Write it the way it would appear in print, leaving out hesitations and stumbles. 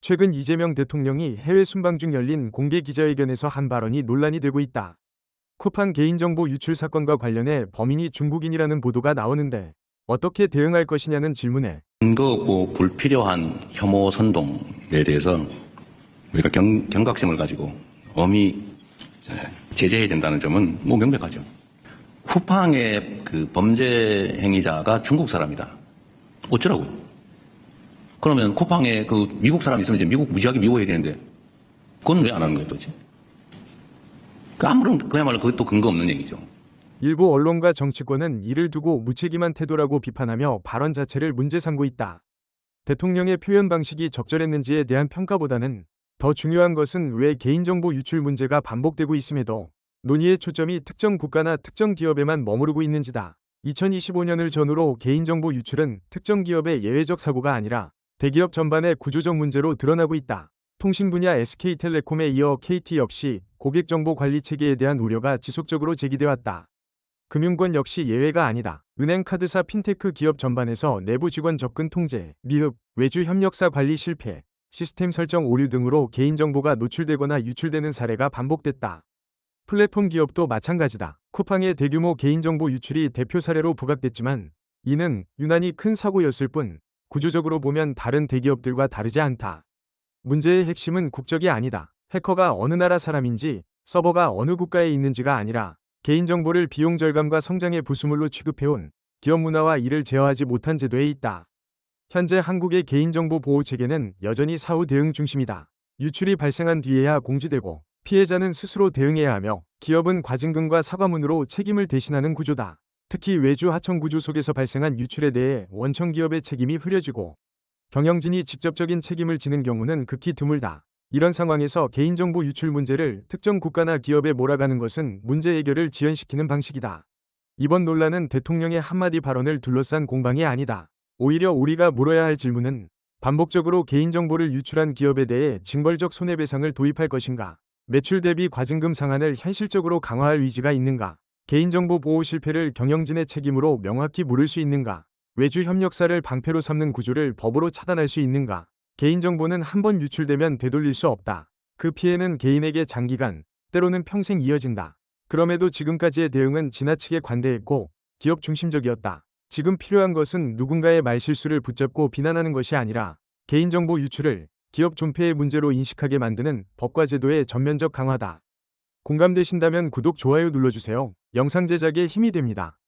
최근 이재명 대통령이 해외 순방 중 열린 공개 기자회견에서 한 발언이 논란이 되고 있다. 쿠팡 개인정보 유출 사건과 관련해 범인이 중국인이라는 보도가 나오는데 어떻게 대응할 것이냐는 질문에 근거 없고 불필요한 혐오 선동에 대해서 우리가 경각심을 가지고 엄히 제재해야 된다는 점은 명백하죠. 쿠팡의 그 범죄 행위자가 중국 사람이다. 어쩌라고요? 그러면 쿠팡에 그 미국 사람이 있으면 이제 무지하게 미워해야 되는데 그건 왜 안 하는 거예요, 도대체? 그야말로 그것도 근거 없는 얘기죠. 일부 언론과 정치권은 이를 두고 무책임한 태도라고 비판하며 발언 자체를 문제 삼고 있다. 대통령의 표현 방식이 적절했는지에 대한 평가보다는 더 중요한 것은 왜 개인정보 유출 문제가 반복되고 있음에도 논의의 초점이 특정 국가나 특정 기업에만 머무르고 있는지다. 2025년을 전후로 개인정보 유출은 특정 기업의 예외적 사고가 아니라 대기업 전반의 구조적 문제로 드러나고 있다. 통신 분야 SK텔레콤에 이어 KT 역시 고객정보 관리 체계에 대한 우려가 지속적으로 제기돼 왔다. 금융권 역시 예외가 아니다. 은행 카드사 핀테크 기업 전반에서 내부 직원 접근 통제, 미흡, 외주 협력사 관리 실패, 시스템 설정 오류 등으로 개인정보가 노출되거나 유출되는 사례가 반복됐다. 플랫폼 기업도 마찬가지다. 쿠팡의 대규모 개인정보 유출이 대표 사례로 부각됐지만 이는 유난히 큰 사고였을 뿐 구조적으로 보면 다른 대기업들과 다르지 않다. 문제의 핵심은 국적이 아니다. 해커가 어느 나라 사람인지 서버가 어느 국가에 있는지가 아니라 개인정보를 비용 절감과 성장의 부수물로 취급해온 기업 문화와 이를 제어하지 못한 제도에 있다. 현재 한국의 개인정보 보호 체계는 여전히 사후 대응 중심이다. 유출이 발생한 뒤에야 공지되고 피해자는 스스로 대응해야 하며 기업은 과징금과 사과문으로 책임을 대신하는 구조다. 특히 외주 하청 구조 속에서 발생한 유출에 대해 원청 기업의 책임이 흐려지고 경영진이 직접적인 책임을 지는 경우는 극히 드물다. 이런 상황에서 개인정보 유출 문제를 특정 국가나 기업에 몰아가는 것은 문제 해결을 지연시키는 방식이다. 이번 논란은 대통령의 한마디 발언을 둘러싼 공방이 아니다. 오히려 우리가 물어야 할 질문은 반복적으로 개인정보를 유출한 기업에 대해 징벌적 손해배상을 도입할 것인가? 매출 대비 과징금 상한을 현실적으로 강화할 의지가 있는가? 개인정보 보호 실패를 경영진의 책임으로 명확히 물을 수 있는가? 외주 협력사를 방패로 삼는 구조를 법으로 차단할 수 있는가? 개인정보는 한번 유출되면 되돌릴 수 없다. 그 피해는 개인에게 장기간, 때로는 평생 이어진다. 그럼에도 지금까지의 대응은 지나치게 관대했고 기업 중심적이었다. 지금 필요한 것은 누군가의 말실수를 붙잡고 비난하는 것이 아니라 개인정보 유출을 기업 존폐의 문제로 인식하게 만드는 법과 제도의 전면적 강화다. 공감되신다면 구독, 좋아요 눌러주세요. 영상 제작에 힘이 됩니다.